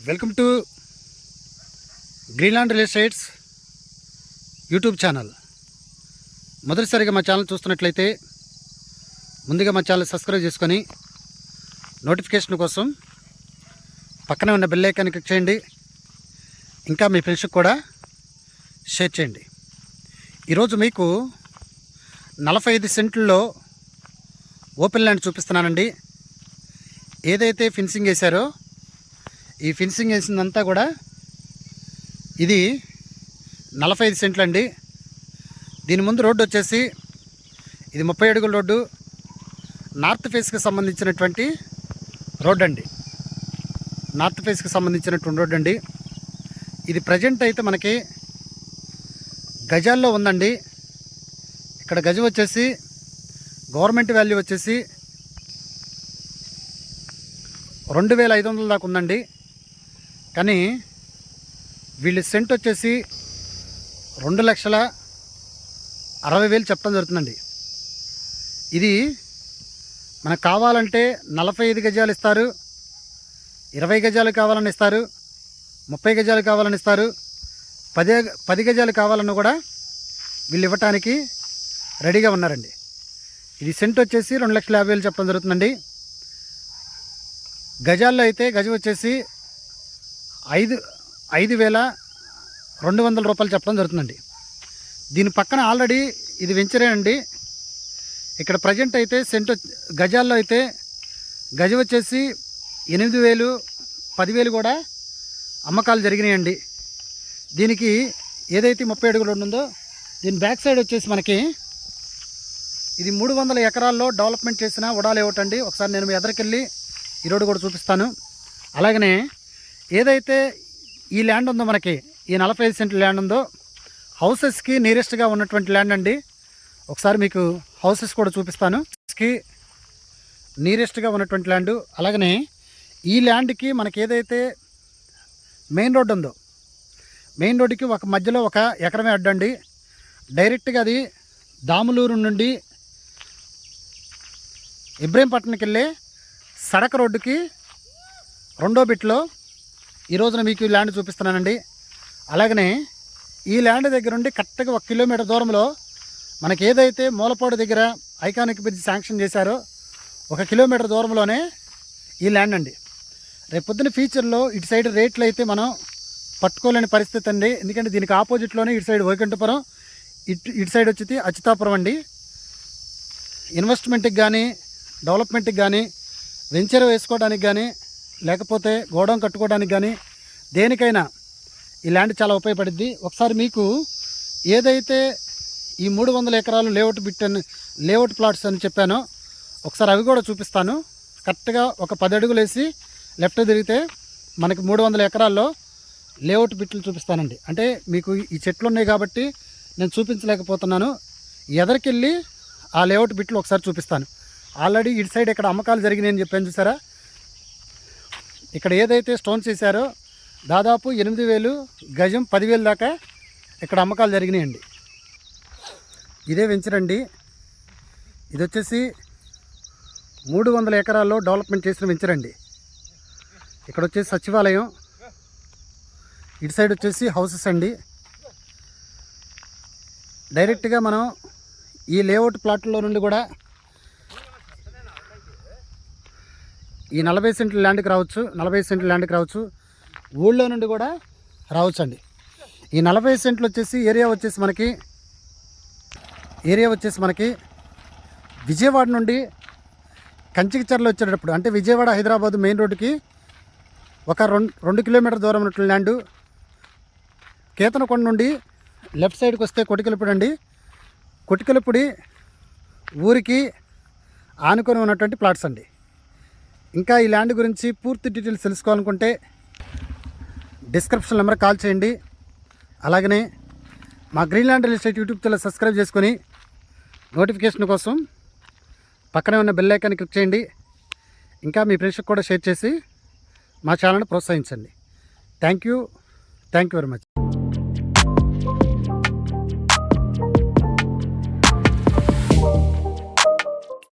Welcome to Greenland real estates YouTube channel. మొదటిసారిగా మా channel చూస్తున్నట్లయితే ముందుగా మా ఛానల్ సబ్స్క్రైబ్ చేసుకొని నోటిఫికేషన్ కోసం పక్కనే ఉన్న బెల్ ఐకాన్ క్లిక్ చేయండి. ఇంకా మీ ఫ్రెండ్స్కి కూడా షేర్ చేయండి. ఈరోజు మీకు 45 సెంట్లలో ఓపెన్ ల్యాండ్ చూపిస్తున్నానండి. ఏదైతే ఫెన్సింగ్ వేశారో ఈ ఫెన్సింగ్ వేసిందంతా కూడా ఇది 45 సెంట్లు అండి. దీని ముందు రోడ్డు వచ్చేసి ఇది 30 అడుగుల రోడ్డు, నార్త్ ఫేస్కి సంబంధించినటువంటి రోడ్డు అండి. నార్త్ ఫేస్కి సంబంధించినటువంటి రోడ్డు అండి. ఇది ప్రజెంట్ అయితే మనకి గజాల్లో ఉందండి. ఇక్కడ గజం వచ్చేసి గవర్నమెంట్ వాల్యూ వచ్చేసి 2500 దాకా ఉందండి. కానీ వీళ్ళ సెంట్ వచ్చేసి 2,60,000 చెప్పడం జరుగుతుందండి. ఇది మనకు కావాలంటే 45 గజాలు ఇస్తారు, 20 గజాలు కావాలని ఇస్తారు, 30 గజాలు కావాలని ఇస్తారు, 10 గజాలు కావాలన్నా కూడా వీళ్ళు ఇవ్వటానికి రెడీగా ఉన్నారండి. ఇది సెంట్ వచ్చేసి 2,50,000 చెప్పడం జరుగుతుందండి. గజాల్లో అయితే గజం వచ్చేసి 5,200 రూపాయలు చెప్పడం జరుగుతుందండి. దీని పక్కన ఆల్రెడీ ఇది వెంచరే అండి. ఇక్కడ ప్రజెంట్ అయితే సెంట్ గజాల్లో అయితే గజం వచ్చేసి 8,000, 10,000 కూడా అమ్మకాలు జరిగినాయండి. దీనికి ఏదైతే 30 అడుగులు ఉందో దీని బ్యాక్ సైడ్ వచ్చేసి మనకి ఇది 300 ఎకరాల్లో డెవలప్మెంట్ చేసిన ఉడాలి ఒకటండి. ఒకసారి నేను మీ ఎదరికెళ్ళి ఈ రోడ్డు కూడా చూపిస్తాను. అలాగనే ఏదైతే ఈ ల్యాండ్ ఉందో మనకి ఈ 45 సెంట్ల ల్యాండ్ ఉందో హౌసెస్కి నియరెస్ట్గా ఉన్నటువంటి ల్యాండ్ అండి. ఒకసారి మీకు హౌసెస్ కూడా చూపిస్తాను. కి నియరెస్ట్గా ఉన్నటువంటి ల్యాండ్. అలాగనే ఈ ల్యాండ్కి మనకి ఏదైతే మెయిన్ రోడ్డు ఉందో మెయిన్ రోడ్డుకి ఒక మధ్యలో 1 ఎకరమే అడ్డండి. డైరెక్ట్గా అది దాములూరు నుండి ఇబ్రహీంపట్నంకి వెళ్ళే సడక్ రోడ్డుకి రెండో బిట్లో ఈ రోజున మీకు ఈ ల్యాండ్ చూపిస్తున్నానండి. అలాగనే ఈ ల్యాండ్ దగ్గర నుండి కరెక్ట్గా 1 కిలోమీటర్ దూరంలో మనకి ఏదైతే మూలపాడు దగ్గర ఐకానిక్ బ్రిడ్జ్ శాంక్షన్ చేశారో 1 కిలోమీటర్ దూరంలోనే ఈ ల్యాండ్ అండి. రేపు పొద్దున ఫ్యూచర్లో ఇటు సైడ్ రేట్లు అయితే మనం పట్టుకోలేని పరిస్థితి అండి. ఎందుకంటే దీనికి ఆపోజిట్లోనే ఇటు సైడ్ వైకుంఠపురం, ఇటు సైడ్ వచ్చి అచ్యుతాపురం అండి. ఇన్వెస్ట్మెంట్కి కానీ డెవలప్మెంట్కి కానీ వెంచర్ వేసుకోవడానికి కానీ లేకపోతే గోడౌన్ కట్టుకోవడానికి కానీ దేనికైనా ఈ ల్యాండ్ చాలా ఉపయోగపడుద్ది. ఒకసారి మీకు ఏదైతే ఈ 300 ఎకరాలు లేఅవుట్ ప్లాట్స్ అని చెప్పానో ఒకసారి అవి కూడా చూపిస్తాను. కరెక్ట్గా ఒక 10 అడుగులు వేసి లెఫ్ట్ తిరిగితే మనకి 300 ఎకరాల్లో లేఅవుట్ బిట్లు చూపిస్తానండి. అంటే మీకు ఈ చెట్లు ఉన్నాయి కాబట్టి నేను చూపించలేకపోతున్నాను. ఎదరికెళ్ళి ఆ లేఅవుట్ బిట్లు ఒకసారి చూపిస్తాను. ఆల్రెడీ ఇటు సైడ్ ఇక్కడ అమ్మకాలు జరిగినాయని చెప్పాను చూసారా. ఇక్కడ ఏదైతే స్టోన్స్ వేసారో దాదాపు 8,000 గజం 10,000 దాకా ఇక్కడ అమ్మకాలు జరిగినాయండి. ఇదే వెంచర్ అండి. ఇది వచ్చేసి 300 ఎకరాల్లో డెవలప్మెంట్ చేసిన వెంచర్ అండి. ఇక్కడ వచ్చేసి సచివాలయం, ఇటు సైడ్ వచ్చేసి హౌసెస్ అండి. డైరెక్ట్గా మనం ఈ లేఅవుట్ ప్లాట్లో నుండి కూడా ఈ 40 సెంట్ల ల్యాండ్కి రావచ్చు, 45 సెంట్ల ల్యాండ్కి రావచ్చు, ఊళ్ళో నుండి కూడా రావచ్చు అండి. ఈ 40 సెంట్లు వచ్చేసి ఏరియా వచ్చేసి మనకి విజయవాడ నుండి కంచికిచర్ల వచ్చేటప్పుడు అంటే విజయవాడ హైదరాబాద్ మెయిన్ రోడ్డుకి ఒక 2 కిలోమీటర్ దూరం ఉన్నటువంటి ల్యాండు. కేతనకొండ నుండి లెఫ్ట్ సైడ్కి వస్తే కొటికలపూడి అండి. కొటికలపూడి ఊరికి ఆనుకొని ఉన్నటువంటి ప్లాట్స్ అండి. ఇంకా ఈ ల్యాండ్ గురించి పూర్తి డీటెయిల్స్ తెలుసుకోవాలనుకుంటే డిస్క్రిప్షన్ నెంబర్ కాల్ చేయండి. అలాగనే మా Greenland real estate YouTube channel subscribe చేసుకొని నోటిఫికేషన్ కోసం పక్కనే ఉన్న బెల్ ఐకాన్ క్లిక్ చేయండి. ఇంకా మీ ఫ్రెండ్స్కి కూడా షేర్ చేసి మా ఛానల్ని ప్రోత్సహించండి. Thank you very much.